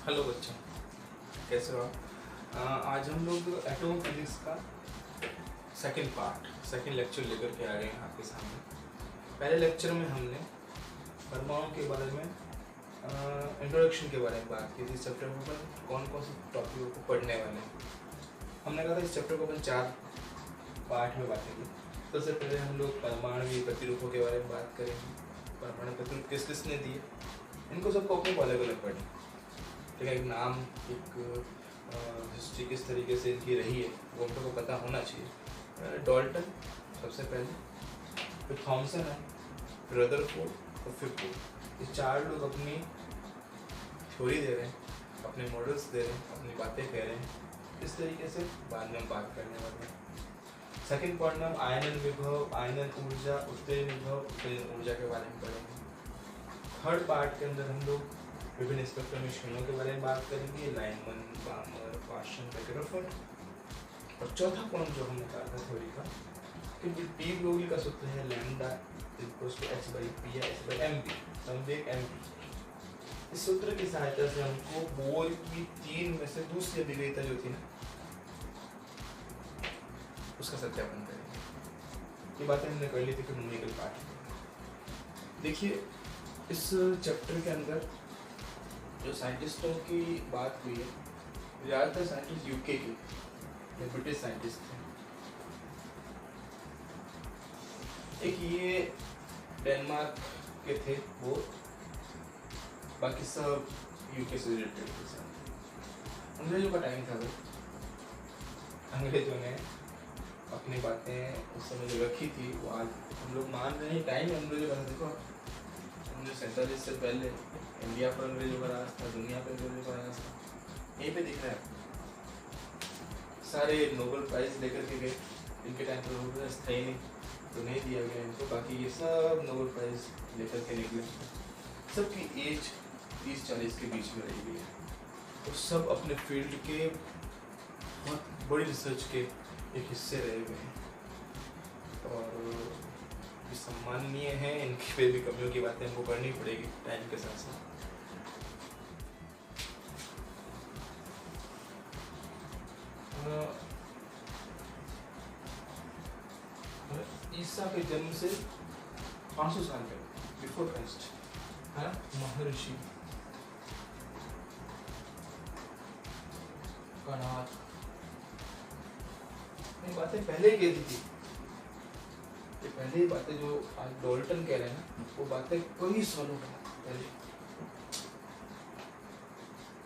Hello बच्चों, कैसे हो आप? आज हम लोग एटॉमिक फिजिक्स का सेकंड लेक्चर लेकर के आ गए हैं आपके सामने। पहले लेक्चर में हमने परमाणु के बारे में इंट्रोडक्शन के बारे में बात की थी। इस चैप्टर में अपन कौन कौन से टॉपिकों को पढ़ने वाले हैं। हमने कहा था इस चैप्टर को अपन 4 पार्ट में बांटेंगे। सबसे पहले हम लोग परमाणु प्रतिरूपों के बारे में बात करेंगे। परमाणु प्रतिरूप किस किसने दिए, इनको सबको अपने को अलग अलग पढ़ें। ठीक है, एक नाम, एक हिस्ट्री किस तरीके से इनकी रही है वो हम लोग को पता होना चाहिए। डॉल्टन सबसे पहले, फिर थॉमसन है, फिर रदरफोर्ड और फिर पोप। ये 4 लोग अपनी थ्योरी दे रहे हैं, अपने मॉडल्स दे रहे हैं, अपनी बातें कह रहे हैं। इस तरीके से बाद में हम बात करने वाले हैं। सेकेंड पॉइंट में हम आयनन विभव, आयनन ऊर्जा, उत्तेजन विभव, उत्तेजन ऊर्जा के बारे में पढ़ेंगे। थर्ड पार्ट के अंदर हम लोग विभिन्न स्पेक्ट्रम श्रेणियों के बारे में बात करेंगे, लाइनमैन, बामर, पार्शन, बेकरफर्ड। और चौथा पॉइंट जो हमने कहा था थ्योरी का कि डी ब्रोगली का सूत्र है लैम्डा इक्वल्स टू h/p या h/mp, समवेग mp। इस सूत्र की सहायता से हमको बोर की 3 में से दूसरी अभिक्रिया जो थी ना, उसका सत्यापन करेंगे। ये बातें हमने कर ली थी न्यूमेरिकल पार्ट। देखिए, इस चैप्टर के अंदर जो साइंटिस्टों की बात हुई है, ज़्यादातर साइंटिस्ट यूके के या ब्रिटिश साइंटिस्ट थे। एक ये डेनमार्क के थे वो, बाकी सब यूके से रिलेटेड थे सब। अंग्रेजों का टाइम था वो, अंग्रेजों ने अपनी बातें उस समय जो रखी थी वो आज हम लोग मान रहे हैं। टाइम अंग्रेजों का, देखो 1947 से पहले इंडिया पर अंग्रेजों का राज था, दुनिया पर अंग्रेजों का राज था। यहीं पे दिख रहा है। सारे नोबेल प्राइज लेकर के गए, इनके टाइम पर नोबेल प्राइज था ही नहीं तो नहीं दिया गया इनको। बाकी ये सब नोबेल प्राइज लेकर के निकले। सबकी एज 30-40 के बीच में रही गई है और सब अपने फील्ड के बहुत बड़ी रिसर्च के एक हिस्से रहे हुए हैं और सम्माननीय हैं। इनकी फिर भी कमियों की बातें हमको करनी पड़ेगी टाइम के साथ साथ। ईसा के जन्म से 500 साल पहले, बिफोर क्राइस्ट, है ना, महर्षि कणाद ये बातें पहले ही कह दी थी। ये पहले ही बातें जो आज डॉल्टन कह रहे हैं ना, वो बातें कई सालों पहले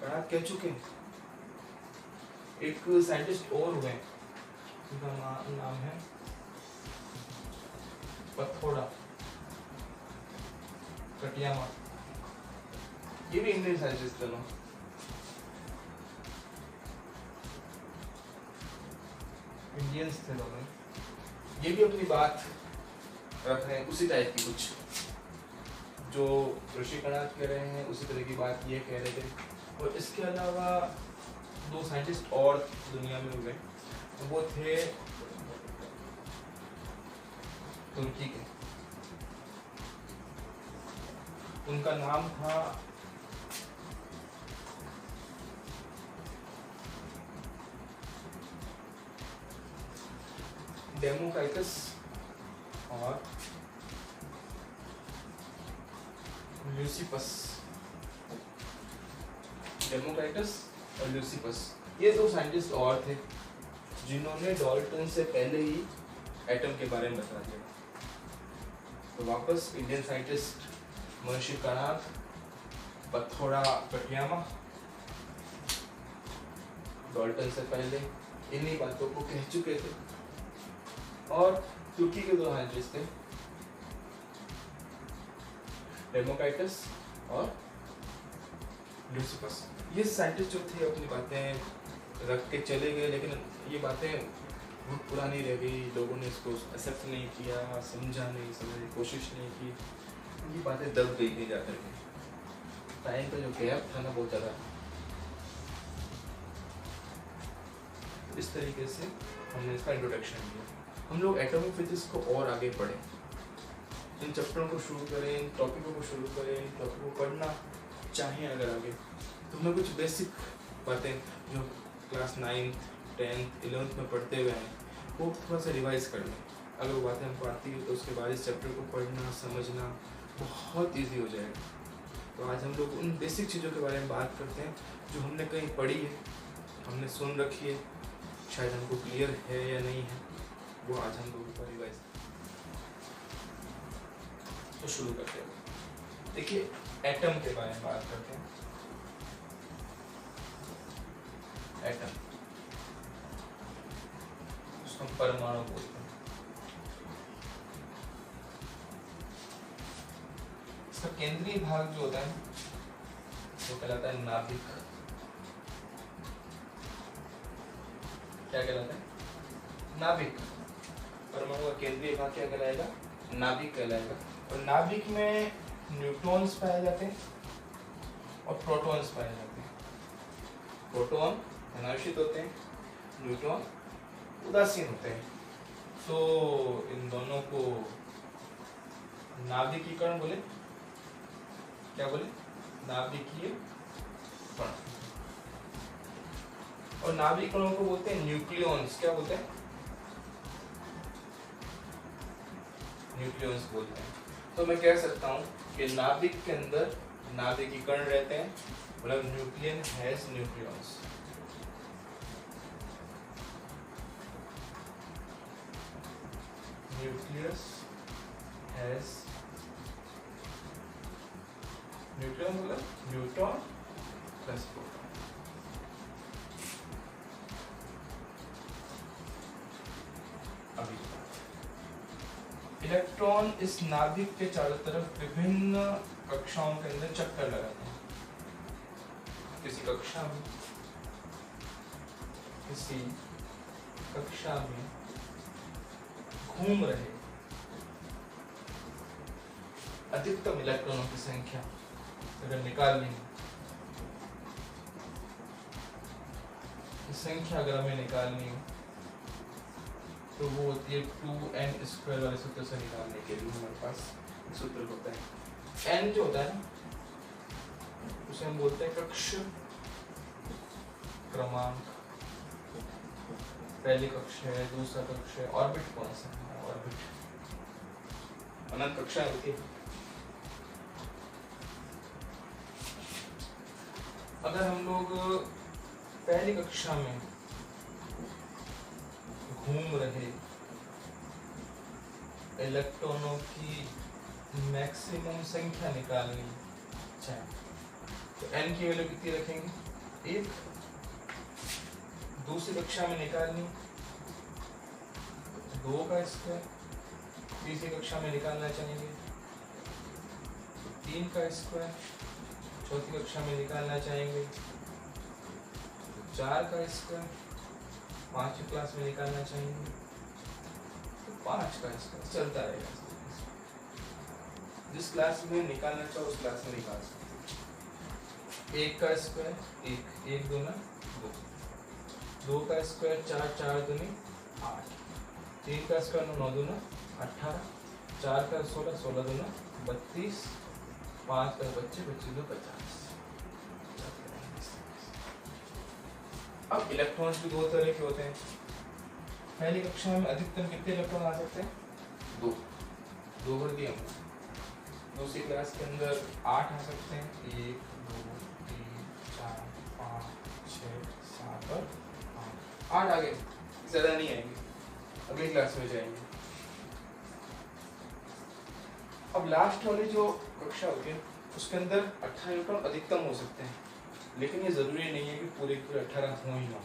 कणाद कह चुके हैं। एक साइंटिस्ट और हुए, उनका नाम है पथोड़ा कटियामा। ये भी इंडियन साइंटिस्ट थे, इंडियंस थे दोनों। ये भी अपनी बात रख रहे हैं उसी टाइप की, कुछ जो ऋषि कणाद कह रहे हैं उसी तरह की बात ये कह रहे थे। और इसके अलावा 2 साइंटिस्ट और दुनिया में हुए, तो वो थे तुर्की के। उनका नाम था डेमोक्राइटस और ल्यूसिपस। डेमोक्राइटस और ल्यूसिपस, ये 2 साइंटिस्ट और थे जिन्होंने डॉल्टन से पहले ही एटम के बारे में बता दिया। तो वापस इंडियन साइंटिस्ट महर्षि कणाद, पथोड़ा कटियामा, डॉल्टन से पहले इन्हीं बातों को कह चुके थे। और तुर्की के 2 साइंटिस्ट थे, डेमोक्राइटस और ल्यूसिपस। ये साइंटिस्ट जो थे अपनी बातें रख के चले गए, लेकिन ये बातें बहुत पुरानी रह गई। लोगों ने इसको एक्सेप्ट नहीं किया, समझा नहीं, समझने की कोशिश नहीं की। ये बातें दब गई नहीं जा करके। टाइम का जो गैप था ना बहुत ज़्यादा। इस तरीके से हमने इसका इंट्रोडक्शन दिया। हम लोग एटॉमिक फिजिक्स को और आगे पढ़ें, इन चैप्टरों को शुरू करें, इन टॉपिकों को शुरू करें, इन टॉपिकों को पढ़ना चाहें अगर आगे तो हमें कुछ बेसिक बातें जो क्लास 9th 10th 11th में पढ़ते हुए हैं वो थोड़ा सा रिवाइज कर लें। अगर वो बातें हमको आती है तो उसके बाद इस चैप्टर को पढ़ना समझना बहुत ईजी हो जाएगा। तो आज हम लोग उन बेसिक चीज़ों के बारे में बात करते हैं जो हमने कहीं पढ़ी है, हमने सुन रखी है, शायद हमको क्लियर है या नहीं है, वो आज हम लोग ऊपर रिवाइज। तो शुरू करते हैं। देखिए एटम के बारे में बात करते हैं। एटम, उसको हम परमाणु बोलते हैं। इसका केंद्रीय भाग जो होता है वो कहलाता है नाभिक। क्या कहलाता है? नाभिक। परमाणु का केंद्रीय भाग क्या कहलाएगा? नाभिक कहलाएगा। और नाभिक में न्यूट्रॉन्स पाए जाते हैं और प्रोटॉन्स पाए जाते हैं। प्रोटॉन धनावेशित होते हैं, न्यूट्रॉन उदासीन होते हैं। तो इन दोनों को नाभिकीकरण बोले। क्या बोले? नाभिकीय कण। और नाभिक कणों को बोलते हैं न्यूक्लियॉन्स। क्या बोलते हैं? न्यूक्लियॉन्स बोलते हैं। तो मैं कह सकता हूं कि नाभिक के अंदर नाभिकीकरण रहते हैं, मतलब nucleon has nucleons. Nucleus has neutron, मतलब न्यूट्रॉन प्लस प्रोटॉन। अभी इलेक्ट्रॉन इस नाभिक के चारों तरफ विभिन्न कक्षाओं के अंदर चक्कर लगाते हैं। किसी कक्षा में घूम रहे अधिकतम इलेक्ट्रॉनों की संख्या अगर निकालनी है, संख्या अगर हमें निकालनी हो तो वो होती है 2n² वाले सूत्र से निकालने के लिए हमारे पास सूत्र होता है। n जो होता है उसे हम बोलते हैं कक्ष क्रमांक। पहली कक्ष है, दूसरा कक्ष है। ऑर्बिट कौन सा है? ऑर्बिट अनंत कक्षा होती है। अगर हम लोग पहली कक्षा में घूम रहे इलेक्ट्रॉनों की मैक्सिमम संख्या निकालनी चाहे तो n की वैल्यू कितनी रखेंगे? 1। दूसरी कक्षा में निकालनी 2 का स्क्वायर। तीसरी कक्षा में निकालना चाहेंगे 3 का स्क्वायर। चौथी कक्षा में निकालना चाहेंगे 4 का स्क्वायर। पांचवी क्लास में निकालना चाहेंगे तो 5 का स्क्वायर। चलता रहेगा। जिस क्लास में निकालना चाहो उस क्लास में निकाल सकते। 1 का स्क्वायर 1, 1 दूना 2, 2 का स्क्वायर 4, 4 दूनी 8, 3 का स्क्वायर 9 दूना 18, 4 का 16, 16 दूना 32, 5 का 25, 25 दो 50। अब इलेक्ट्रॉन्स भी 2 तरह के होते हैं। पहली कक्षा में अधिकतम कितने इलेक्ट्रॉन आ सकते हैं? 2 भर दिया हमने। दूसरी क्लास के अंदर 8 आ सकते हैं। 1 2 3 4 5 6 7 और 8 आ गए, ज्यादा नहीं आएंगे, अगली क्लास में जाएंगे। अब लास्ट वाली जो कक्षा होती है उसके अंदर 18 इलेक्ट्रॉन अधिकतम हो सकते हैं, लेकिन ये जरूरी नहीं है कि पूरे पूरे 18 हो ही ना।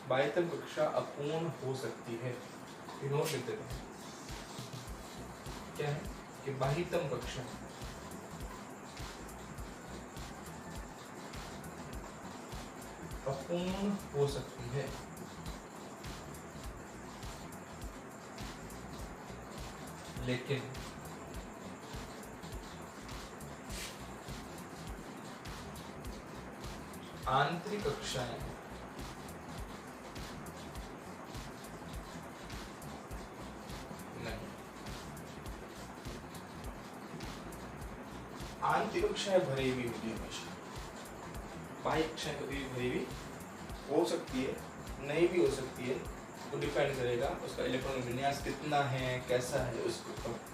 बाह्यतम कक्षा अपूर्ण हो सकती है। नोट लिख देते हैं क्या है कि बाह्यतम कक्षा अपूर्ण हो सकती है। लेकिन आंतरिक कक्षाएं नहीं। आंतरिक कक्षाएं भरी हुई होती है हमेशा, बाह्य कक्षाएं कभी भी भरी हुई हो सकती है, नहीं भी हो सकती है, तो डिपेंड करेगा उसका इलेक्ट्रॉन विन्यास कितना है, कैसा है, उस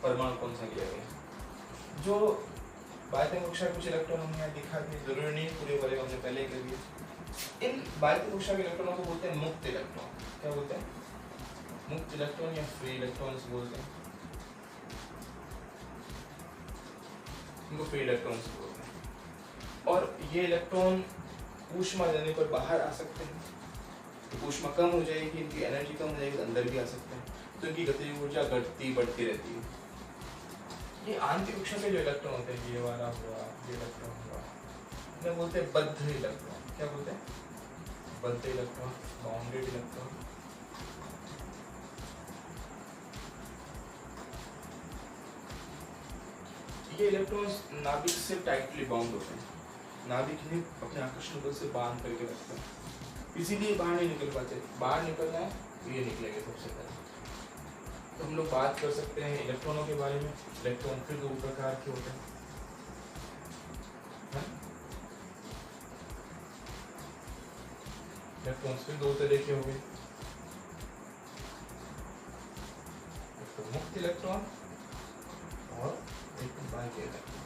परमाणु कौन सा लिया गया। जो बाह्य कक्षा कुछ इलेक्ट्रॉन हमने यहाँ दिखा दिए, जरूरी नहीं पूरे बारे में हमने पहले ही कर दिया। इन बाह्य कक्षा के इलेक्ट्रॉनों को बोलते हैं मुक्त इलेक्ट्रॉन। क्या बोलते हैं? मुक्त इलेक्ट्रॉन या फ्री इलेक्ट्रॉन्स बोलते हैं, इनको फ्री इलेक्ट्रॉन्स बोलते हैं। और ये इलेक्ट्रॉन ऊष्मा देने पर बाहर आ सकते हैं, तो ऊष्मा कम हो जाएगी, इनकी एनर्जी कम हो जाएगी, तो अंदर भी आ सकते हैं, तो इनकी गतिज ऊर्जा घटती बढ़ती रहती है। ये आंतरिक कक्षा के जो इलेक्ट्रॉन होते हैं, ये वाला हुआ, ये इलेक्ट्रॉन हुआ, इन्हें बोलते हैं बद्ध इलेक्ट्रॉन। क्या बोलते हैं? बद्ध इलेक्ट्रॉन, बाउंडेड इलेक्ट्रॉन। ये इलेक्ट्रॉन्स नाभिक से टाइटली बाउंड होते हैं, नाभिक ने अपने आकर्षण बल से बांध करके रखते हैं, इसीलिए बाहर नहीं निकल पाते। बाहर निकलना है तो ये निकलेंगे सबसे पहले। तो हम लोग बात कर सकते हैं इलेक्ट्रॉनों के बारे में। इलेक्ट्रॉन फिर दो प्रकार के होते हैं, इलेक्ट्रॉन फिर दो तरह के हो गए, एक तो मुक्त इलेक्ट्रॉन और एक बाह्य इलेक्ट्रॉन।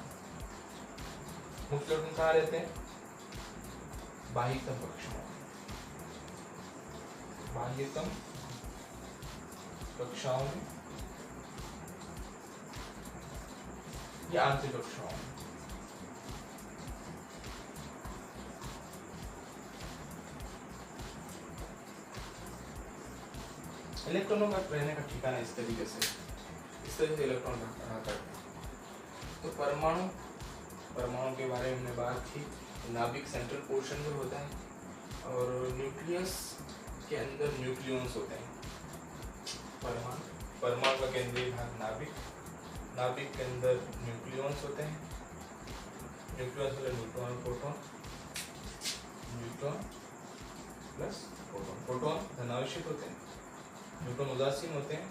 मुक्त इलेक्ट्रॉन कहाँ रहते हैं? बाह्यतम कक्षाओं, बाह्यतम कक्षाओं में या आंतरिक कक्षाओं में। इलेक्ट्रॉनों का रहने का ठिकाना इस तरीके से इलेक्ट्रॉन रहा करते हैं। तो परमाणु के बारे में हमने बात की। नाभिक सेंट्रल पोर्शन में होता है और न्यूक्लियस के अंदर न्यूक्लियॉन्स होते हैं। परमाणु का केंद्रीय भाग नाभिक के अंदर न्यूक्लियॉन्स होते हैं। न्यूक्लियॉन्स मतलब neutron proton, neutron plus proton. Proton धनावेशित होते हैं, न्यूट्रॉन उदासीन होते हैं,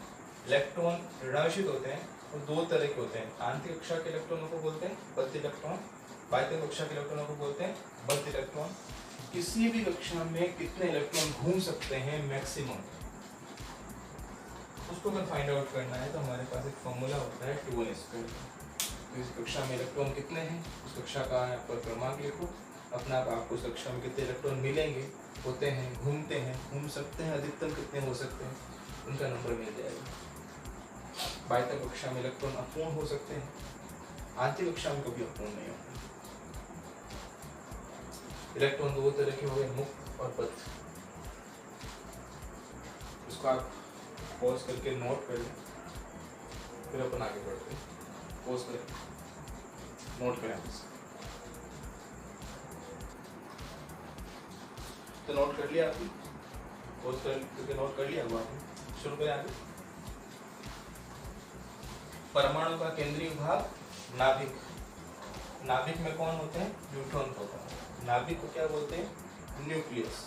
इलेक्ट्रॉन ऋणावेशित होते हैं। और दो तरह के होते हैं, आंतरिक कक्षा के इलेक्ट्रॉनों को बोलते हैं बद्ध इलेक्ट्रॉन, बाह्य कक्षा के इलेक्ट्रॉनों को बोलते हैं बद्ध इलेक्ट्रॉन। किसी भी कक्षा में कितने इलेक्ट्रॉन घूम सकते हैं मैक्सिमम, उसको अगर फाइंड आउट करना है तो हमारे पास एक फॉर्मूला होता है 2n²। तो इस कक्षा में इलेक्ट्रॉन कितने हैं, उस कक्षा का पर क्रमांक लिखो, अपना आपको उस कक्षा में कितने इलेक्ट्रॉन मिलेंगे, होते हैं, घूमते हैं, घूम सकते हैं, अधिकतम कितने हो सकते हैं, उनका नंबर मिल जाएगा। बाह्य कक्षा में इलेक्ट्रॉन अपूर्ण हो सकते हैं, आंतरिक कक्षा में कभी अपूर्ण नहीं होते। इलेक्ट्रॉन दो तरह के हो गए, मुक्त और बद्ध। इसको आप पॉज करके नोट कर लें, फिर अपन आगे बढ़ते हैं। पॉज करें, नोट करें। तो नोट कर लिया आपने, पॉज करके नोट कर लिया हुआ आपने। शुरू करें आगे। परमाणु का केंद्रीय भाग नाभिक। नाभिक में कौन होते हैं? Neutron proton. नाभिक को क्या बोलते हैं? न्यूक्लियस।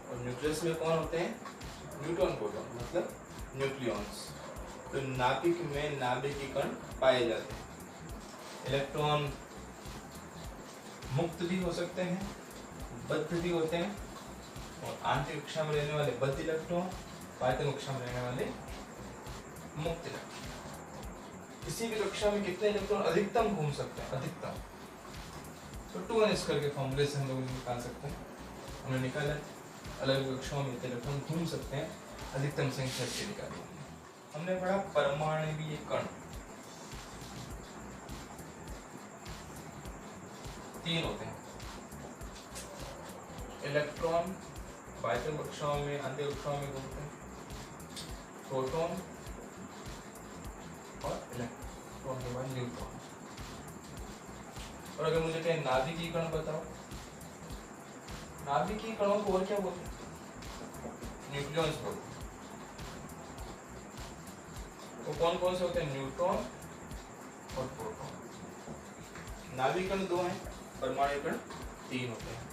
और न्यूक्लियस में कौन होते हैं? न्यूट्रॉन प्रोटॉन मतलब न्यूक्लियॉन्स। तो नाभिक में नाभिकीय कण पाए जाते हैं। इलेक्ट्रॉन मुक्त भी हो सकते हैं, बद्ध भी होते हैं। और आंतरिक कक्षा में रहने वाले बद्ध इलेक्ट्रॉन, बाह्य कक्षा में रहने वाले मुक्त इलेक्ट्रॉन। किसी भी कक्षा में कितने इलेक्ट्रॉन अधिकतम घूम सकते हैं? अधिकतम तो 2n² के फॉर्मूले से हम लोग निकाल सकते हैं। हमने निकाला अलग अलग कक्षाओं में इलेक्ट्रॉन घूम सकते हैं, अधिकतम संख्या से निकाली। हमने पढ़ा परमाणु कण 3 होते हैं। इलेक्ट्रॉन बाह्य कक्षाओं में, आंतरिक कक्षाओं में घूमते हैं, प्रोटॉन और इलेक्ट्रॉन के बाद न्यूट्रॉन। और अगर मुझे कहें नाभिकीय कण बताओ, नाभिकीय कणों को और क्या बोलते हैं? न्यूक्लियॉन्स बोलते हैं। वो कौन कौन से होते हैं? न्यूट्रॉन और प्रोटॉन। नाभिकीय कण 2 हैं, परमाणु कण 3 होते हैं।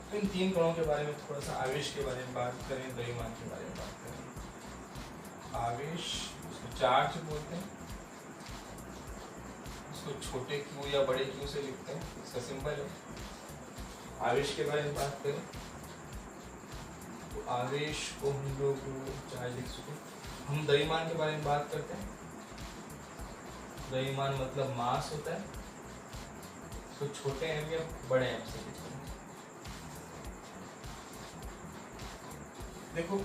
तो इन 3 कणों के बारे में थोड़ा सा आवेश के बारे में बात करें, द्रव्यमान के बारे में बात करें। आवेश, उसको चार्ज बोलते हैं, इसको छोटे क्यू या बड़े क्यू से लिखते हैं, इसका सिंबल है। आवेश के बारे में बात करें तो आवेश को हम लोग चाहे लिख सकते। हम द्रव्यमान के बारे में बात करते हैं। द्रव्यमान मतलब मास होता है, इसको छोटे एम या बड़े एम से लिखते हैं। देखो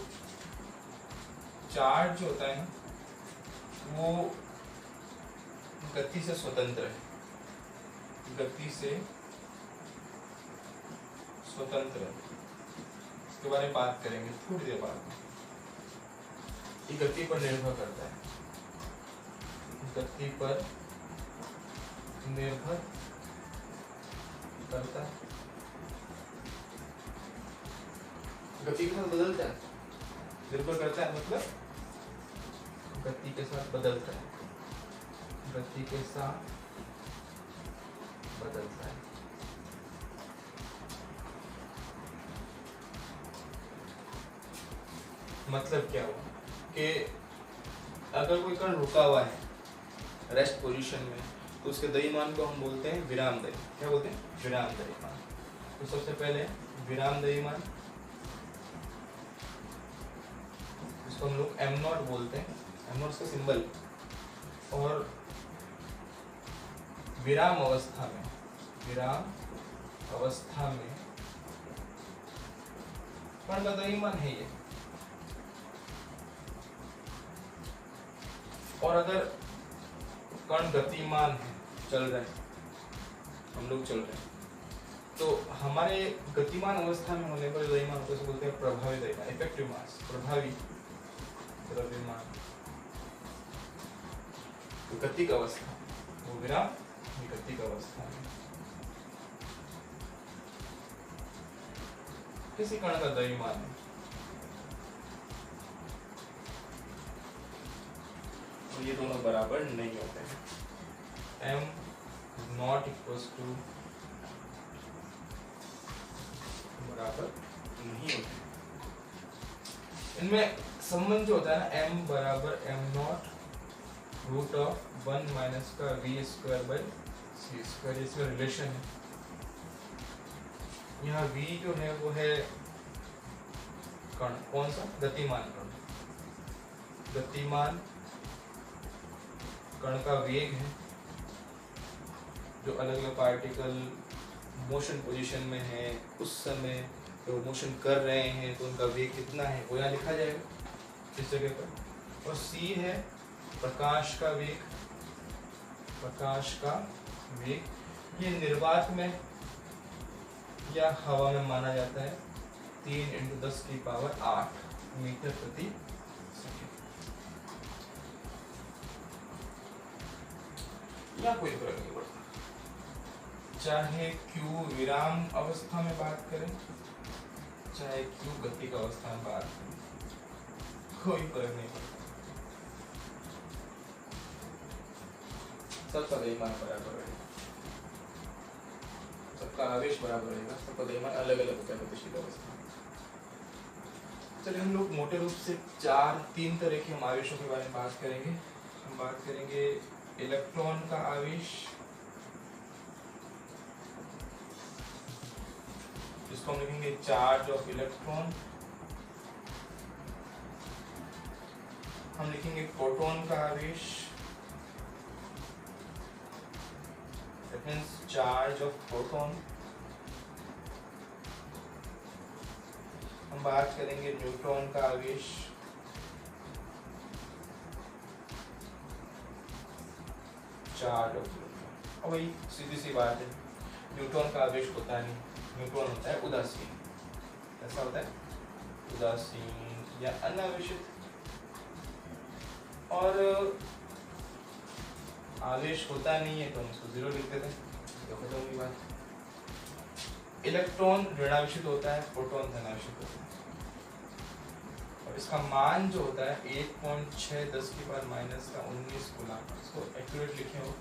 चार्ज जो होता है ना वो गति से स्वतंत्र है, गति से स्वतंत्र है। इसके बारे में बात करेंगे थोड़ी देर बाद। ये गति पर निर्भर करता है, गति पर निर्भर करता है, गति के साथ बदलता है। निर्भर करता है मतलब गति के साथ बदलता है, गति के साथ बदलता है। मतलब क्या हुआ कि अगर कोई कण रुका हुआ है रेस्ट पोजीशन में तो उसके द्रव्यमान को हम बोलते हैं विराम द्रव्यमान। क्या बोलते हैं? विराम द्रव्यमान। तो सबसे पहले विराम द्रव्यमान, इसको हम लोग m नॉट बोलते हैं, m नॉट का सिंबल। और विराम अवस्था में, विराम अवस्था में कण का द्रव्यमान है ये। और अगर कण गतिमान है, चल रहे हैं, हम लोग चल रहे हैं, तो हमारे गतिमान अवस्था में होने पर द्रव्यमान को बोलते हैं प्रभावी द्रव्यमान, इफेक्टिव मास, प्रभावी द्रव्यमान। तो गतिक अवस्था, वो विराम गतिक अवस्था में किसी कण का द्रव्यमान है और ये दोनों बराबर नहीं होते हैं। m नॉट इक्वल्स टू बराबर नहीं होते। इनमें संबंध जो होता है ना, m बराबर m nought root of 1 minus का v square by C square, इसमें रिलेशन है। यहाँ v जो है वो है कण, कौन सा? गतिमान कण। गतिमान कण का वेग है, जो अलग अलग पार्टिकल मोशन पोजीशन में है उस समय तो मोशन कर रहे हैं तो उनका वेग कितना है वो यहाँ लिखा जाएगा इस जगह पर। और c है प्रकाश का वेग, प्रकाश का वेग। ये निर्वात में या हवा में माना जाता है 3 × 10⁸ मीटर प्रति सेकंड। या कोई फर्क नहीं पड़ता, चाहे q विराम अवस्था में बात करें, चाहे q गतिक अवस्था में बात करें, कोई फर्क नहीं पड़ता। सबका द्रव्यमान बराबर रहेगा, सबका आवेश बराबर रहेगा, सबका द्रव्यमान अलग अलग होता है गतिशील अवस्था में। चलिए हम लोग मोटे रूप से 3 तरह के हम आवेशों के बारे में बात करेंगे। हम बात करेंगे इलेक्ट्रॉन का आवेश, जिसको हम लिखेंगे चार्ज ऑफ इलेक्ट्रॉन। हम लिखेंगे प्रोटॉन का आवेश, that means charge of proton। हम बात करेंगे न्यूट्रॉन का आवेश, चार्ज ऑफ न्यूट्रॉन। और वही सीधी सी बात है, न्यूट्रॉन का आवेश होता नहीं, न्यूट्रॉन होता है उदासीन। ऐसा होता है उदासीन या अनावेशित। और आवेश होता नहीं है तो हम उसको 0 लिख देते हैं, तो खत्म हुई बात। इलेक्ट्रॉन ऋणावेशित होता है, प्रोटॉन धनावेशित होता है। और इसका मान जो होता है 1.6 10⁻⁻⁰ कूलम। इसको एक्यूरेट लिखे हो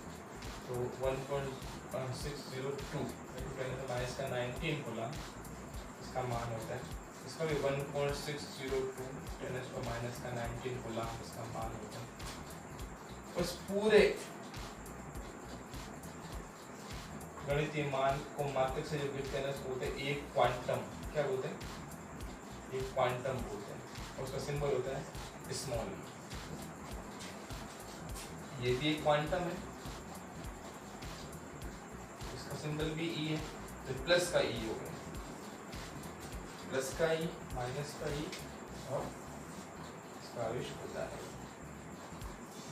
तो 1.602 ×10⁻⁹ कूलम इसका मान होता है। इसका भी 1.602 ×10⁻⁹ कूलम इसका मान होता है। उस पूरे गणितीय मान को मात्रक से जो गिफ्ट करना है उसको बोलते हैं एक क्वांटम। क्या बोलते हैं? एक क्वांटम बोलते हैं। और उसका सिंबल होता है स्मॉल ई। ये भी एक क्वांटम है, इसका सिंबल भी ई है, तो प्लस का ई हो गया, प्लस का ई माइनस का ई और इसका आवेश होता है।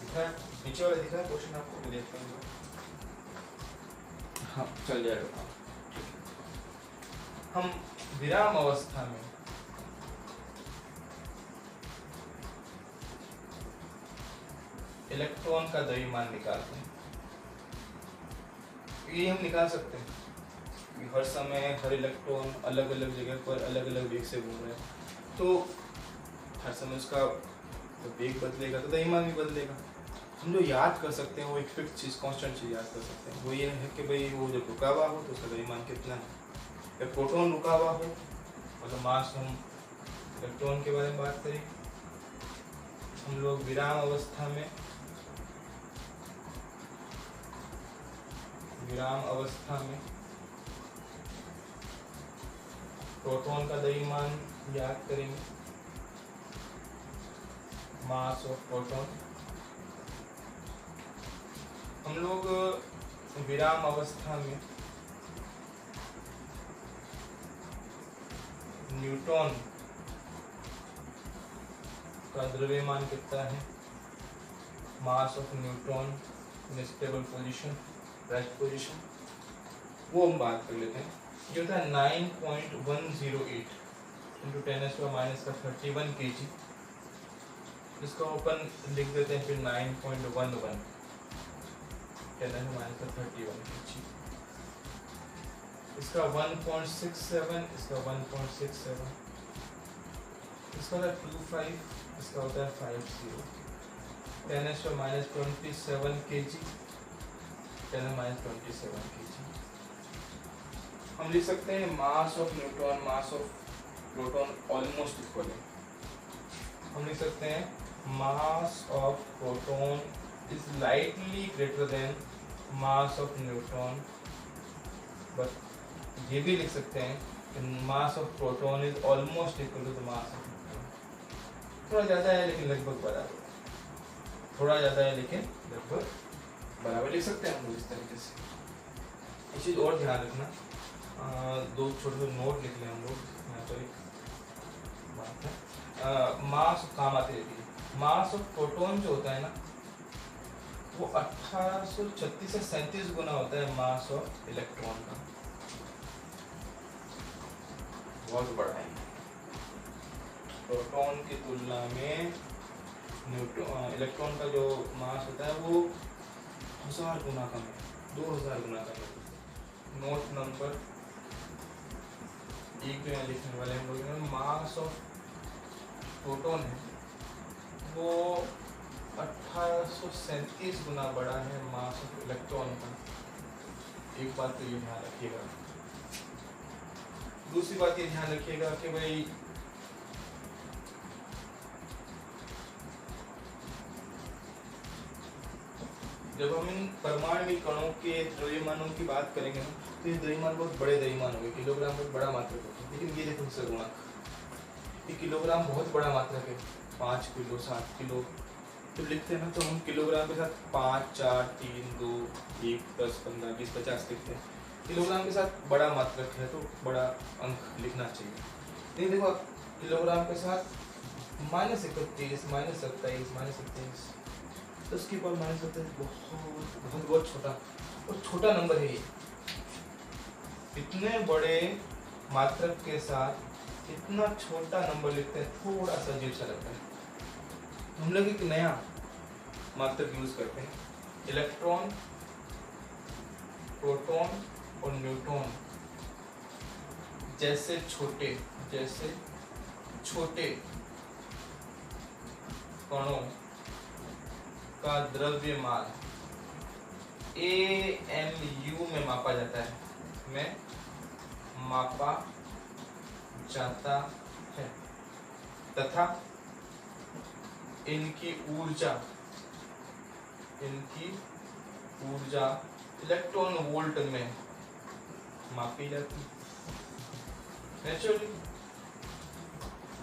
दिखा है? नीचे वाला दिखा है क्वेश्चन आपको? मैं देखता हूँ। हाँ चल जाएगा। हम विराम अवस्था में इलेक्ट्रॉन का द्रव्यमान निकालते हैं। ये हम निकाल सकते हैं कि हर समय हर इलेक्ट्रॉन अलग अलग जगह पर अलग अलग वेग से घूम रहे हैं, तो हर समय उसका वेग बदलेगा तो द्रव्यमान भी बदलेगा। हम जो याद कर सकते हैं वो एक फिक्स चीज़, कांस्टेंट चीज़ याद कर सकते हैं। वो ये है कि भाई वो जब रुका हुआ हो तो उसका द्रव्यमान कितना है। जब प्रोटॉन रुका हुआ हो, मतलब मास, हम इलेक्ट्रॉन के बारे में बात करें, हम लोग विराम अवस्था में प्रोटॉन का द्रव्यमान याद करेंगे, मास ऑफ प्रोटॉन। हम लोग विराम अवस्था में न्यूट्रॉन का द्रव्यमान कितना है, मास of neutron in stable position, rest position, वो हम बात कर लेते हैं। ये होता है 9.108 इंटू 10⁻⁻31 kg। इसको अपन लिख देते हैं फिर 9.11 10⁻31 kg। इसका 1.67, इसका 1.67, इसका होता है 25, इसका होता है 50। 10⁻27 kg, 10⁻27 kg। हम लिख सकते हैं mass of neutron, mass of proton almost equal है। हम लिख सकते हैं mass of proton is slightly greater than mass of neutron, but ये भी लिख सकते हैं कि mass of proton is almost equal to the mass of neutron. थोड़ा ज़्यादा है लेकिन लगभग बराबर, थोड़ा ज़्यादा है लेकिन लगभग बराबर लिख सकते हैं हम लोग इस तरीके से। एक चीज़ और ध्यान रखना, दो छोटे छोटे नोट लिख लें हम लोग यहाँ पर। एक बात है, मास काम आती रहती है। मास ऑफ प्रोटॉन जो होता है ना, वो 1836 से 37 गुना होता है मास ऑफ इलेक्ट्रॉन का। बहुत बड़ा है। प्रोटॉन की तुलना में न्यूट्रॉन, इलेक्ट्रॉन का जो मास होता है वो 1000 गुना कम है, 2000 गुना कम है। नोट नंबर एक जो यहाँ लिखने वाले हम लोग, मास ऑफ प्रोटॉन है वो 1837 गुना बड़ा है मास ऑफ इलेक्ट्रॉन का। एक बात तो ये ध्यान रखिएगा। दूसरी बात ये ध्यान रखिएगा कि भाई जब हम इन परमाणु कणों के द्रव्यमानों की बात करेंगे ना, तो ये द्रव्यमान बहुत बड़े द्रव्यमान होंगे। किलोग्राम बहुत बड़ा मात्रक होता है, लेकिन ये देखो इसका गुणक, ये किलोग्राम बहुत बड़ा मात्रक है, 5 किलो 7 किलो। जब लिखते हैं ना तो हम किलोग्राम के साथ 5 4 3 2 1 10 15 20 50 लिखते हैं। किलोग्राम के साथ बड़ा मात्रक है तो बड़ा अंक लिखना चाहिए। लेकिन देखो किलोग्राम के साथ -31 -27 -27 10 की पावर -27 बहुत छोटा और छोटा नंबर है ये। इतने बड़े मात्रक के साथ इतना छोटा नंबर लिखते हैं, थोड़ा सा अजीब सा लगता है। हम लोग एक नया मात्रक यूज करते हैं, इलेक्ट्रॉन, प्रोटॉन और न्यूट्रॉन जैसे छोटे कणों का द्रव्यमान AMU में मापा जाता है तथा इनकी ऊर्जा इलेक्ट्रॉन वोल्ट में मापी जाती नेचुरली।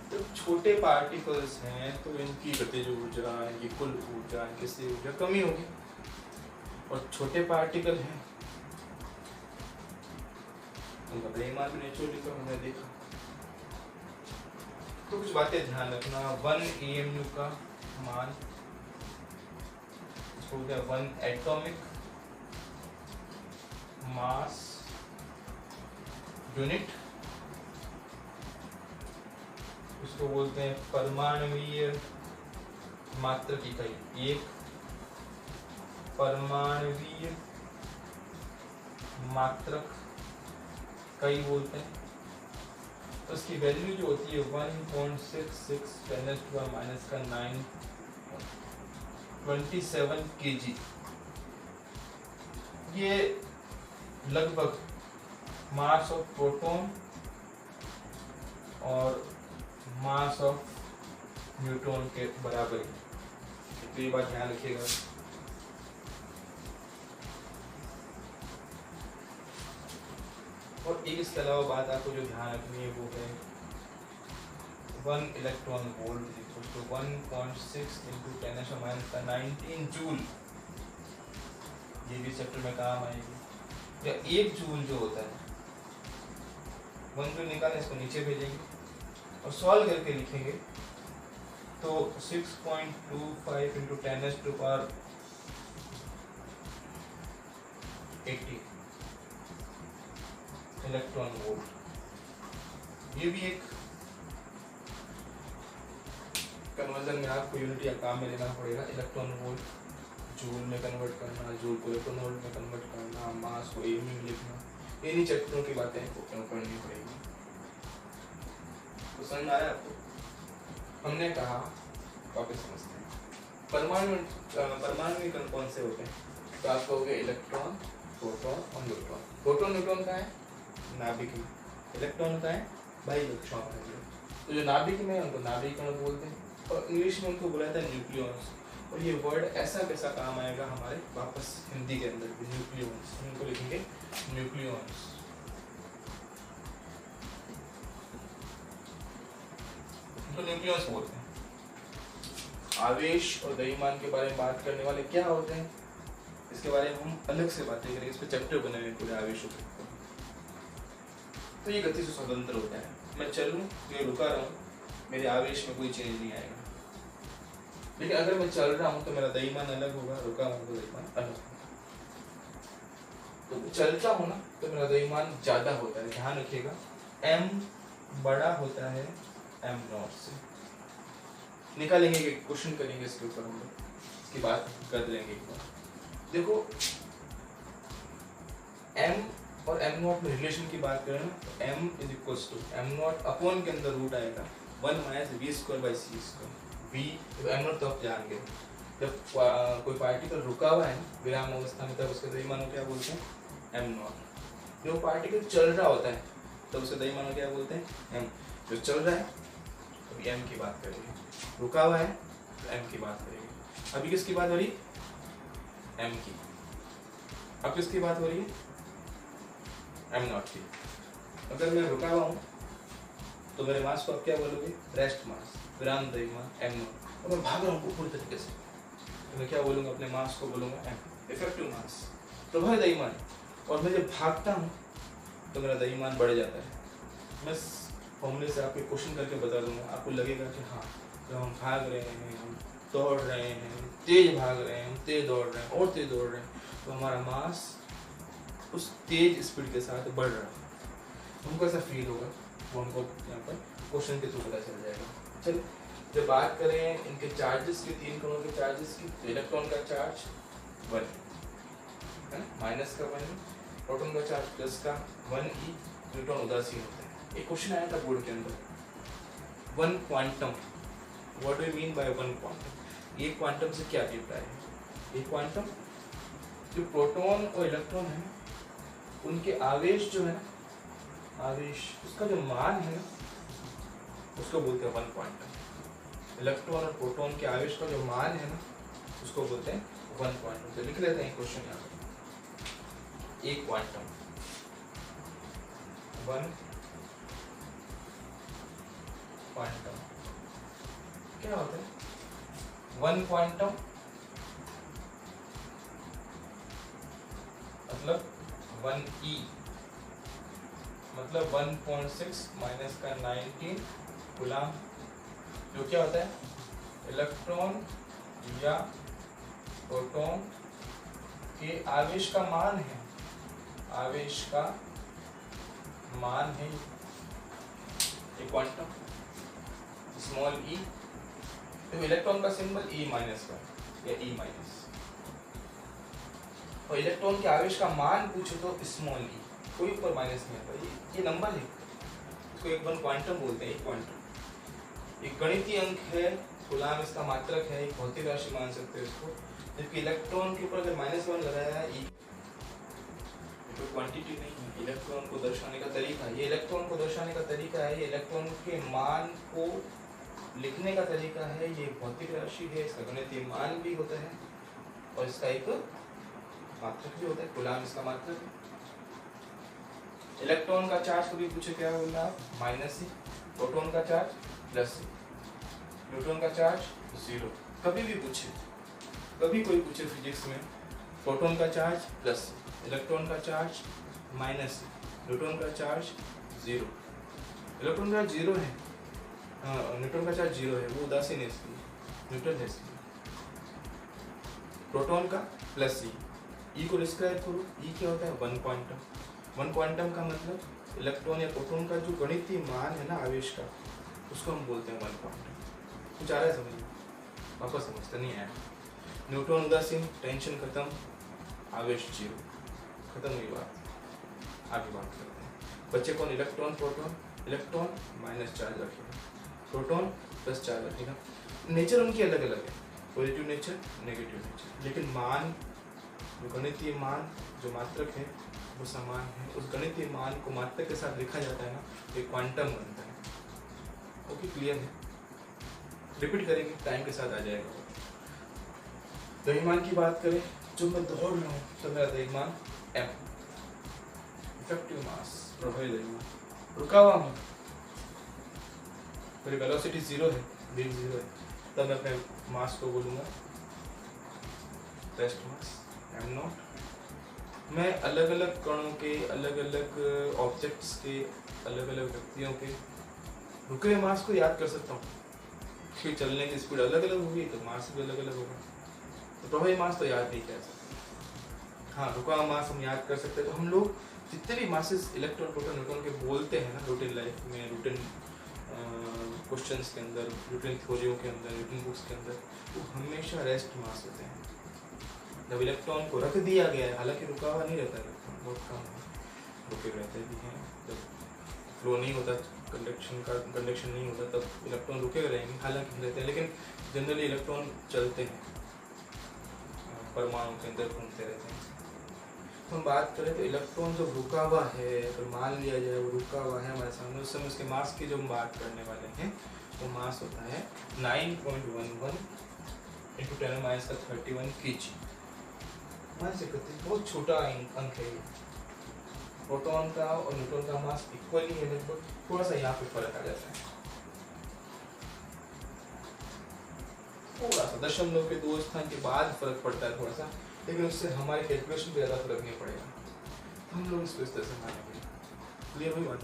तो छोटे पार्टिकल्स हैं तो इनकी गतिज ऊर्जा, इनकी कुल ऊर्जा, इनकी स्थिर ऊर्जा कमी होगी। और छोटे पार्टिकल हैं उनका द्रव्यमान भी नेचुरली कम हमने देखा। तो कुछ बातें ध्यान रखना। 1 AMU का मान हो गया 1 एटॉमिक मास यूनिट, इसको बोलते हैं परमाणुवीय मात्रक इकाई। एक परमाणुवीय मात्रक इकाई बोलते हैं। तो उसकी वैल्यू जो होती है 1.66 10⁻⁹ 27 kg। ये लगभग मास ऑफ प्रोटॉन और मास ऑफ न्यूट्रॉन के बराबर है। तो ये बात ध्यान रखिएगा। और एक इसके अलावा बात आपको जो ध्यान रखनी है वो है 1 electron volt equal to 1.6 × 10⁻⁹ joule. ये भी चैप्टर में काम आएगी। या 1 जूल जो होता है 1 जूल निकालें, इसको नीचे भेजेंगे और सॉल्व करके लिखेंगे तो 6.25 × 10⁻80 इलेक्ट्रॉन वोल्ट। ये भी एक कन्वर्जन में आपको यूनिट या काम में लेना पड़ेगा। इलेक्ट्रॉन वोल्ट जूल में कन्वर्ट करना, जूल को इलेक्ट्रॉन वोल्ट में कन्वर्ट करना, मास को एम में लिखना, इन्हीं चैप्टरों की बातें आपको पढ़नी पड़ेगी। तो समझ आ रहा है आपको? हमने कहा वापस समझते हैं परमाणु कण कौन से होते हैं। तो आप कहोगे इलेक्ट्रॉन, प्रोटॉन और न्यूट्रॉन। प्रोटॉन न्यूट्रॉन का है नाभिक में, इलेक्ट्रॉन का है बाह्य इलेक्ट्रॉन है। तो जो नाभिक में उनको नाभिक कण बोलते हैं और इंग्लिश में उनको बोला जाता है न्यूक्लियॉन्स। और ये वर्ड ऐसा कैसा काम आएगा हमारे वापस हिंदी के अंदर भी, न्यूक्लियॉन्स। उनको लिखेंगे न्यूक्लियॉन्स। तो न्यूक्लियॉन्स बोलते हैं। आवेश और द्रव्यमान के बारे में बात करने वाले क्या होते हैं, इसके बारे में हम अलग से बातें करेंगे। इस पे चैप्टर बने हुए पूरे आवेशों के। तो ये गति से स्वतंत्र होता है। मैं चलूं ये रुका रहूं, मेरे आवेश में कोई चेंज नहीं आएगा। लेकिन अगर मैं चल रहा हूं तो मेरा द्रव्यमान अलग होगा, रुका हूं तो द्रव्यमान अलग होगा। तो चलता हूं ना तो मेरा द्रव्यमान ज्यादा होता है। ध्यान रखिएगा, m बड़ा होता है m0 से। निकालेंगे, क्वेश्चन करेंगे इसके ऊपर, हम लोग इसकी बात कर लेंगे एक बार। देखो m और m0 में रिलेशन की बात करें ना तो m = m0 अपॉन के अंदर रूट आएगा 1 - v²/c²। v तो m0 तो आप जान गए। जब कोई पार्टिकल रुका हुआ है विराम अवस्था में तब उसका द्रव्यमान को क्या बोलते हैं m0। जो पार्टिकल चल रहा होता है तब उसका द्रव्यमान को क्या बोलते हैं m। जो चल रहा है अभी m की बात करेंगे, रुका हुआ है तो m की बात करेंगे। अभी किसकी बात हो रही है m की। अब किसकी बात हो रही है m0 की। अगर मैं रुका हुआ हूँ तो मेरे मास को आप क्या बोलोगे रेस्ट मास, विराम द्रव्यमान m0। और मैं भाग रहा हूँ पूरी तरीके से तो मैं क्या बोलूँगा, अपने मास को बोलूँगा m, इफेक्टिव मास, प्रभावी द्रव्यमान। और मैं जब भागता हूँ तो मेरा द्रव्यमान बढ़ जाता है। मैं फॉर्मूले से आपको क्वेश्चन करके बता दूंगा, आपको लगेगा कि हाँ जब हम भाग रहे हैं, हम दौड़ रहे हैं, तेज भाग रहे हैं, हम तेज दौड़ रहे हैं और तेज दौड़ रहे हैं तो हमारा मास उस तेज स्पीड के साथ बढ़ रहा है। हमको ऐसा फील होगा, वो हमको यहाँ पर क्वेश्चन के थ्रू पता चल जाएगा। चलिए जब बात करें इनके चार्जेस की, 3 कणों के चार्जेस की, तो इलेक्ट्रॉन का चार्ज 1 है ना, माइनस का 1, प्रोटॉन का चार्ज प्लस का 1e, न्यूट्रॉन उदासीन होता है। एक क्वेश्चन आया था बोर्ड के अंदर, 1 quantum, what do you mean by 1 quantum. ये क्वांटम से क्या अभिप्राय है। ये क्वांटम जो प्रोटॉन और इलेक्ट्रॉन है उनके आवेश जो है ना, आवेश उसका जो मान है उसको बोलते हैं 1 क्वांटम। इलेक्ट्रॉन और प्रोटॉन के आवेश का जो मान है ना उसको बोलते हैं 1 क्वांटम। तो लिख लेते हैं क्वेश्चन यहाँ पर, 1 क्वांटम वन क्वांटम। क्या होता है वन क्वांटम? मतलब 1e मतलब 1.6 माइनस का 19 कूलम, जो क्या होता है इलेक्ट्रॉन या प्रोटॉन के आवेश का मान है। आवेश का मान है ये क्वांटम स्मॉल e। तो इलेक्ट्रॉन का सिंबल e माइनस का या e माइनस, और इलेक्ट्रॉन के आवेश का मान पूछो तो स्मॉल e, कोई ऊपर माइनस नहीं आता। ये नंबर है, इसको एक वन क्वांटम बोलते हैं। एक क्वांटम एक गणितीय अंक है, कूलम इसका मात्रक है, एक भौतिक राशि मान सकते हो इसको। जबकि इलेक्ट्रॉन के ऊपर अगर -1 लगाया है e, तो क्वांटिटी नहीं है, इलेक्ट्रॉन को दर्शाने का तरीका। ये इलेक्ट्रॉन को दर्शाने का तरीका है, ये इलेक्ट्रॉन के मान को लिखने का तरीका है। ये भौतिक राशि है, इसका गणितीय मान भी होता है और इसका एक मात्रक भी होता है। कूलम इसका मात्रक है। इलेक्ट्रॉन का चार्ज कभी पूछे क्या बोलना आप -e, प्रोटॉन का चार्ज +e, न्यूट्रॉन का चार्ज 0। कभी भी पूछे, कभी कोई पूछे फिजिक्स में, प्रोटॉन का चार्ज +e, इलेक्ट्रॉन का चार्ज -e, न्यूट्रॉन का चार्ज 0। इलेक्ट्रॉन का 0 है, न्यूट्रॉन का चार्ज 0 है, वो उदासीन है इसलिए, न्यूट्रल है इसलिए। प्रोटॉन का +e, e को डिस्क्राइब करो, e क्या होता है वन क्वांटम। वन क्वांटम का मतलब इलेक्ट्रॉन या प्रोटॉन का जो गणितीय मान है ना आवेश का, उसको हम बोलते हैं वन क्वांटम। कुछ आ रहा है समझ में? वापस समझते नहीं आया। न्यूट्रॉन उदासीन, टेंशन खत्म, आवेश 0, खत्म हुई बात। आगे बात करते हैं। बच्चे कौन? Electron proton. Electron minus charge रखेगा, प्रोटॉन प्लस चार्ज रखेगा। नेचर उनकी अलग अलग है, पॉजिटिव नेचर, नेगेटिव नेचर, लेकिन मान, जो गणितीय मान, जो मात्रक है वो समान है। उस गणितीय मान को मात्रक के साथ लिखा जाता है ना, तो एक क्वांटम बनता है। ओके, क्लियर है? रिपीट करेंगे, टाइम के साथ आ जाएगा। द्रव्यमान की बात करें, जब मैं दौड़ रहा हूँ तो मेरा द्रव्यमान m, इफेक्टिव मास, प्रभावी द्रव्यमान। रुका हुआ हूँ, मेरी वेलोसिटी 0 है, वेग 0 है, तब मैं अपने मास को बोलूँगा रेस्ट मास m0। मैं अलग अलग कणों के, अलग अलग ऑब्जेक्ट्स के, अलग अलग व्यक्तियों के रुके हुए मास को याद कर सकता हूँ, कि चलने की स्पीड अलग अलग होगी तो मास भी अलग अलग होगा। तो प्रभावी मास तो याद नहीं कर सकते। हाँ, रुका हुआ मास हम याद कर सकते हैं। तो हम लोग जितने भी मासेस इलेक्ट्रॉन, प्रोटॉन, न्यूट्रॉन के बोलते हैं ना रूटीन लाइफ में, रूटीन क्वेश्चंस के अंदर, रूटीन थ्योरियों के अंदर, रूटीन बुक्स के अंदर, वो हमेशा रेस्ट मास होते हैं। जब इलेक्ट्रॉन को रख दिया गया है, हालांकि रुका हुआ नहीं रहता, इलेक्ट्रॉन बहुत कम है, रुके रहते भी हैं। जब फ्लो नहीं होता, कंडक्शन नहीं होता, तब इलेक्ट्रॉन रुके रहेंगे, हालांकि रहते हैं, लेकिन जनरली इलेक्ट्रॉन चलते हैं, परमाणु के अंदर घूमते रहते हैं। तो हम बात करें तो इलेक्ट्रॉन जब रुका हुआ है, अगर मान लिया जाए वो रुका हुआ है हमारे सामने, उस समय उसके मास की जो हम बात करने वाले हैं, वो मास होता है 9.11 × 10⁻31 kg। मान से करते हैं, बहुत छोटा अंक है ये। प्रोटॉन का और न्यूट्रॉन का मास इक्वल ही है लगभग, थोड़ा सा यहाँ पे फर्क आ जाता है, थोड़ा सा 0.2 स्थान के बाद फर्क पड़ता है थोड़ा सा, लेकिन उससे हमारे कैलकुलेशन पे ज़्यादा फर्क नहीं पड़ेगा। तो हम लोग इसको इस तरह से मानेंगे। क्लियर हुई बात?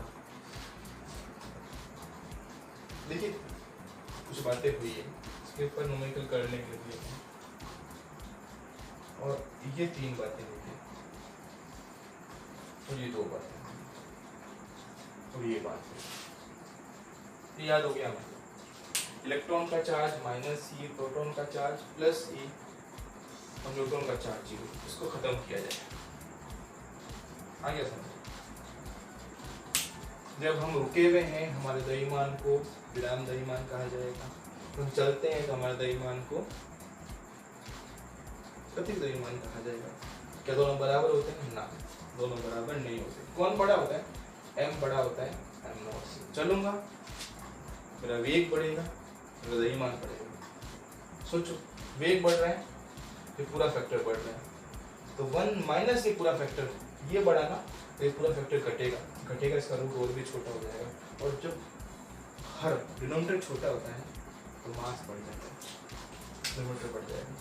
देखिए कुछ बातें हुई है, इसके ऊपर न्यूमेरिकल करने के लिए, और ये 3 बातें हुई है, और ये 2 बातें, और ये बात है। याद हो गया हमें? इलेक्ट्रॉन का चार्ज -e, प्रोटॉन का चार्ज +e और न्यूट्रॉन का चार्ज 0। इसको खत्म किया जाए, आ गया समझ? जब हम रुके हुए हैं, हमारे द्रव्यमान को विराम द्रव्यमान कहा जाएगा। हम चलते हैं तो हमारे द्रव्यमान को गतिज द्रव्यमान कहा जाएगा। क्या दोनों बराबर होते हैं? ना, दोनों बराबर नहीं होते। कौन बड़ा होता है? m बड़ा होता है m0 से। चलूंगा, मेरा वेग बढ़ेगा, मेरा द्रव्यमान बढ़ेगा। सोचो, वेग बढ़ रहा है, ये पूरा फैक्टर बढ़ रहा है, तो 1 माइनस ये पूरा फैक्टर, ये बड़ा ना, तो ये पूरा फैक्टर घटेगा, इसका रूट और भी छोटा हो जाएगा। और जब हर डिनोमिनेटर छोटा होता है तो मास बढ़ जाता है, डिनोमिनेटर बढ़ जाएगा।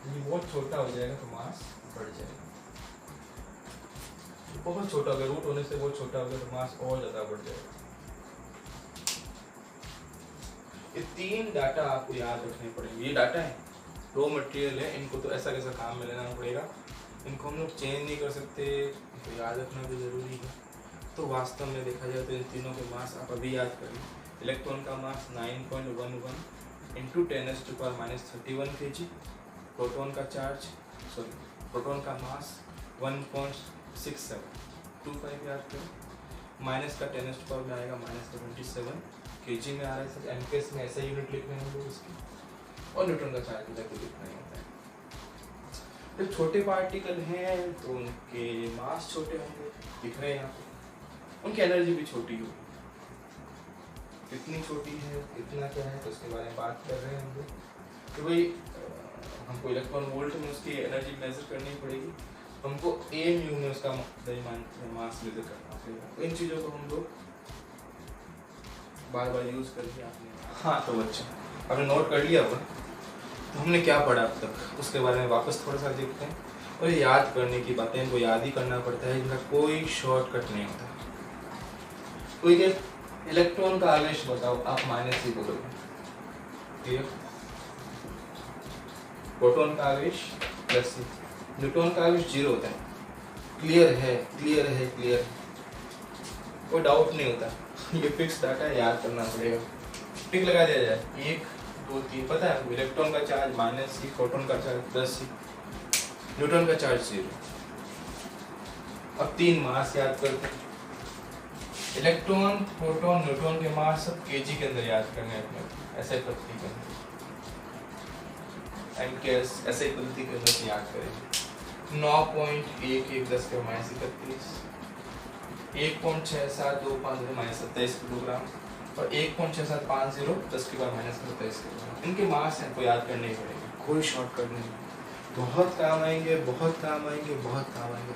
ये बहुत छोटा हो जाएगा तो मास बढ़ जाएगा। बहुत छोटा हो गया, रूट होने से बहुत छोटा हो गया तो मास और ज़्यादा बढ़ जाएगा। ये 3 डाटा आपको याद रखने पड़ेंगे। ये डाटा है, रॉ मटेरियल है, इनको तो ऐसा कैसा काम में लेना पड़ेगा, इनको हम लोग चेंज नहीं कर सकते, इनको याद रखना भी ज़रूरी है। तो वास्तव में देखा जाए तो इन तीनों के मास आप अभी याद करिए। इलेक्ट्रॉन का मास 9.11 इंटू 10⁻³ kg, प्रोटॉन का मास 1.6725 याद करें, माइनस का 10⁻⁻ में आएगा -27 kg में आ रहा है सर, एमकेएस में ऐसा यूनिट लिख रहे हैं हम लोग इसकी। और न्यूट्रॉन का चार्ज इधर को लिखना ही होता है। जब छोटे पार्टिकल हैं तो उनके मास छोटे होंगे, दिख रहे हैं यहाँ पे, उनकी एनर्जी भी छोटी होगी। कितनी छोटी है, कितना क्या है, तो उसके बारे में बात कर रहे हैं हम लोग। तो भाई हमको इलेक्ट्रॉन वोल्ट में उसकी एनर्जी मेजर करनी पड़ेगी, हमको AMU में उसका मास मेजर करना पड़ेगा। तो इन चीज़ों को हम लोग बार बार यूज़ करके आपने, हाँ तो बच्चा आपने नोट कर लिया होगा। तो हमने क्या पढ़ा अब तक, उसके बारे में वापस थोड़ा सा देखते हैं। और ये याद करने की बातें, इनको याद ही करना पड़ता है, इनका कोई शॉर्टकट नहीं होता। कोई के इलेक्ट्रॉन का आवेश बताओ, आप -C बोलोगे, ठीक है। प्रोटॉन का आवेश +C, न्यूट्रॉन का आवेश 0 होता है। क्लियर है, कोई डाउट नहीं होता। ये फिक्स डाटा है, याद करना पड़ेगा। टिक लगा दिया जाए, 1 2 3, पता है इलेक्ट्रॉन का चार्ज -C, प्रोटॉन का चार्ज +C, न्यूट्रॉन का चार्ज 0। अब 3 मास याद करते हैं। इलेक्ट्रॉन, प्रोटॉन, न्यूट्रॉन के मास सब kg के अंदर याद करने हैं अपने, ऐसे पद्धति के अंदर, एमकेएस ऐसे पद्धति के अंदर से याद करेंगे। 9.11 10 के -31, 1.6725 -27 किलोग्राम और 1.6750 10 के -27 किलोग्राम। इनके मास हैं, तो याद करने ही पड़ेंगे, कोई शॉर्टकट नहीं। बहुत काम आएंगे,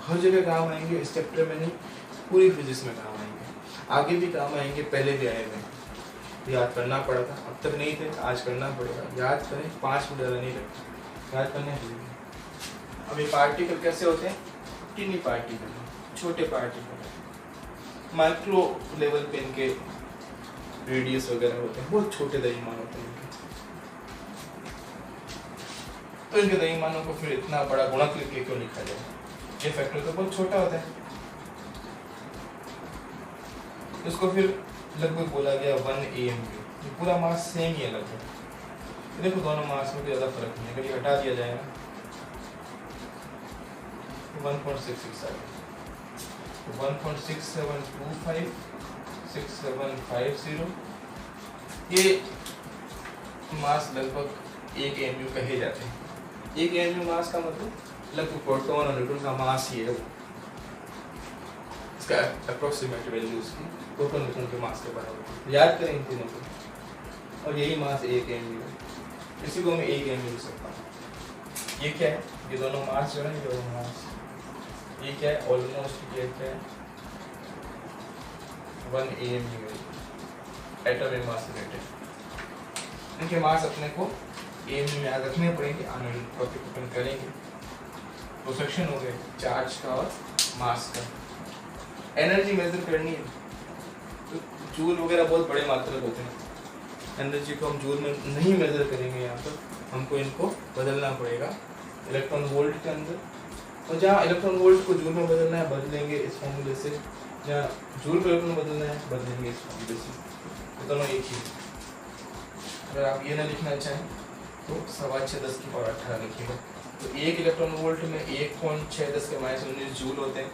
हर जगह काम आएंगे, इस चैप्टर में नहीं, पूरी फिजिक्स में काम आएंगे, आगे भी काम आएंगे, पहले भी आए हुए। याद करना पड़ा था, अब तक नहीं थे, आज करना पड़ेगा। याद करें, 5 मिनट ज़्यादा नहीं लगता, याद करने के लिए। अब ये पार्टिकल कैसे होते हैं, टिनी पार्टिकल, छोटे पार्टिकल, माइक्रो लेवल पे इनके रेडियस वगैरह होते हैं, बहुत छोटे द्रव्यमान होते हैं इनके। तो इनके द्रव्यमानों को फिर इतना बड़ा गुणक लिख के क्यों लिखा जाए, ये फैक्टर तो बहुत छोटा होता है। इसको फिर लगभग बोला गया 1 AMU, पूरा मास सेम ही है लगभग। देखो दोनों मास में ज़्यादा फर्क नहीं है, अगर ये हटा दिया जाएगा 1.66 आ गया, 1.6725 6750, ये मास लगभग 1 AMU कहे जाते हैं। 1 AMU मास का मतलब लगभग प्रोटॉन और न्यूट्रॉन का मास ही है वो, इसका अप्रोक्सीमेट वैल्यू उसकी प्रोटॉन न्यूट्रॉन के मास के बराबर। याद करें इन तीनों को, और यही मास 1 AMU है, इसी को मैं 1 AMU लिख सकता हूँ। ये क्या है, ये दोनों मास जो है, ये दोनों मास, ये क्या है, ऑलमोस्ट ये क्या है 1 AMU atom in mass related. इनके मास अपने को AMU में याद रखने पड़ेंगे, आने वाले टॉपिक ओपन करेंगे। तो सेक्शन हो गए चार्ज का और मास का। एनर्जी मेजर करनी है तो जूल वगैरह बहुत बड़े मात्रा होते हैं, एनर्जी को हम जूल में नहीं मेजर करेंगे, यहाँ पर हमको इनको बदलना पड़ेगा इलेक्ट्रॉन वोल्ट के अंदर। और जहाँ इलेक्ट्रॉन वोल्ट को जूल में बदलना है बदलेंगे इस फॉर्मूले से, जहाँ जूल को इलेक्ट्रॉन बदलना है बदलेंगे इस फॉर्मूले से, तो दोनों एक ही। अगर आप ये ना लिखना चाहें तो 6.6×10⁻18 लिखिएगा। तो 1 इलेक्ट्रॉन वोल्ट में 1.6×10⁻19 जूल होते हैं,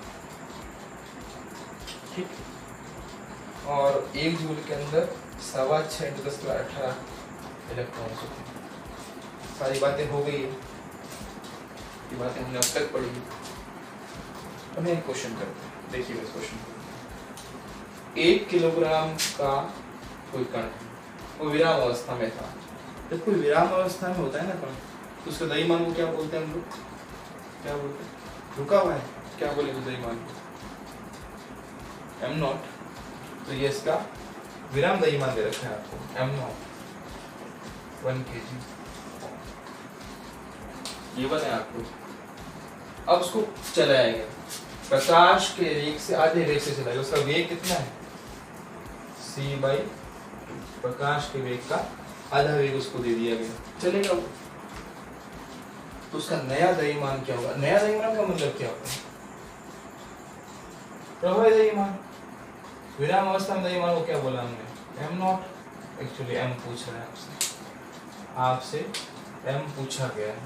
ठीक। और 1 जूल के अंदर 6.6×10⁻18 इलेक्ट्रॉन होते हैं। सारी बातें हो गई है, ये बातें हमने अब तक पढ़ी। अब एक क्वेश्चन करते हैं, देखिए इस क्वेश्चन को। 1 किलोग्राम का कोई कण वो विराम अवस्था में था। जब कोई विराम अवस्था में होता है ना कण, तो उसका द्रव्यमान को क्या बोलते हैं हम लोग, क्या बोलते हैं, रुका हुआ है, क्या बोलेंगे द्रव्यमान को? m0, तो ये इसका विराम द्रव्यमान दे रखा है आपको, m0 1 kg, ये बताया आपको। अब उसको चलाएगा प्रकाश के वेग से आधे वेग से चलाएगा, उसका वेग कितना है? c बाई प्रकाश के वेग का आधा वेग उसको दे दिया गया, चलेगा वो। तो उसका नया द्रव्यमान क्या होगा? नया द्रव्यमान का मतलब क्या होता है? प्रवाही द्रव्यमान। विराम अवस्था में द्रव्यमान को क्या बोला हमने? m0। एक्चुअली m पूछ रहा है आपसे m पूछा गया है,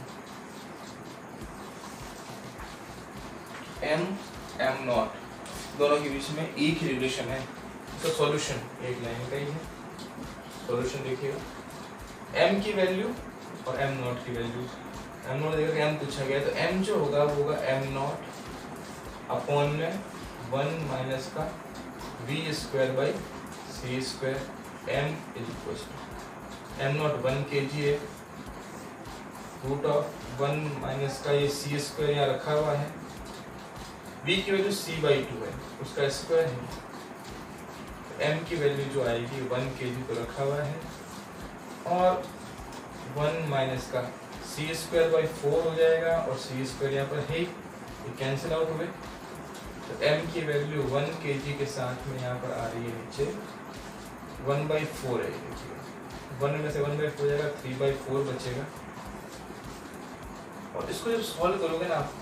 m0 दोनों के बीच में एक ही रिलेशन है। तो सॉल्यूशन एक लाइन का ही है, सॉल्यूशन देखिएगा, m की वैल्यू और m0 की वैल्यू। m0 देखा कि m पूछा गया, तो m जो होगा वो होगा m0 अपॉन में 1 माइनस का v square by c square, m is equal to m0 1 kg है, रूट ऑफ 1 माइनस का ये c स्क्वायर यहाँ रखा हुआ है, v की वैल्यू c बाई 2 है, उसका स्क्वायर है, तो m की वैल्यू जो आएगी 1 kg तो रखा हुआ है, और 1 माइनस का c स्क्वायर बाई 4 हो जाएगा, और c स्क्वायर यहाँ पर है, ये कैंसिल आउट हुए, तो m की वैल्यू 1 kg के साथ में यहाँ पर आ रही है नीचे 1/4 है, देखिए 1 में से 1/4 जाएगा, 3/4 बचेगा। और इसको जब सॉल्व करोगे ना आप,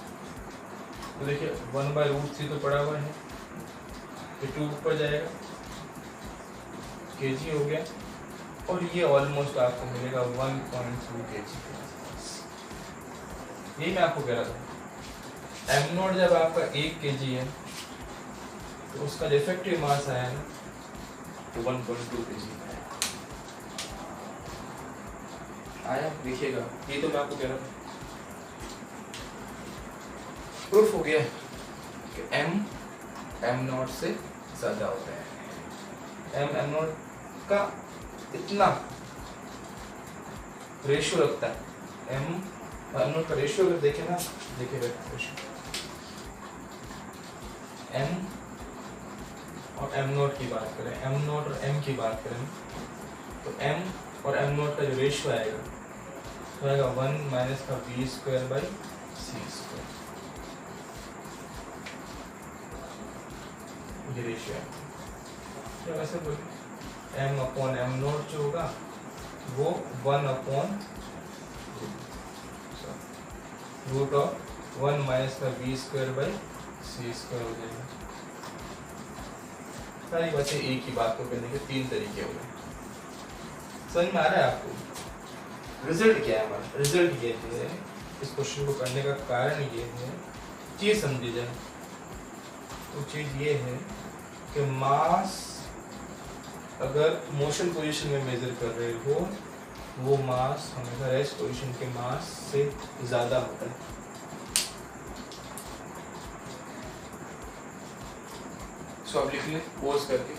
तो देखिए 1/√3 तो पड़ा हुआ है, ये 2 ऊपर जाएगा, kg हो गया, और ये ऑलमोस्ट आपको मिलेगा 1.2 kg। यही मैं आपको कह रहा था, m0 जब आपका 1 kg है तो उसका इफेक्टिव मास आया ना तो 1.2 kg आया, देखिएगा, ये तो मैं आपको कह रहा था। प्रूफ हो गया कि m0 से ज्यादा होता है, m0 का इतना रेशियो रखता है, m0 का रेशियो अगर देखें ना, देखिएगा रेशियो m और m0 की बात करें, m0 और m की बात करें, तो m और m0 का जो रेशियो आएगा तो आएगा 1 माइनस का v square by c square, ये रेशियो है। तो ऐसे बोलिए m अपॉन m0 जो होगा वो 1 अपॉन रूट ऑफ 1 माइनस का v square by c square हो जाएगा। सारी बातें एक ही बात को करने के 3 तरीके हो गए, समझ में आ रहा है आपको? रिजल्ट क्या है हमारा? रिजल्ट ये है, इस क्वेश्चन को करने का कारण ये है, चीज समझी जाए तो चीज ये है कि मास अगर मोशन पोजीशन में मेजर कर रहे हो, वो मास हमेशा रेस्ट पोजीशन के मास से ज्यादा होता है। सो अब लिख लें पोज करके,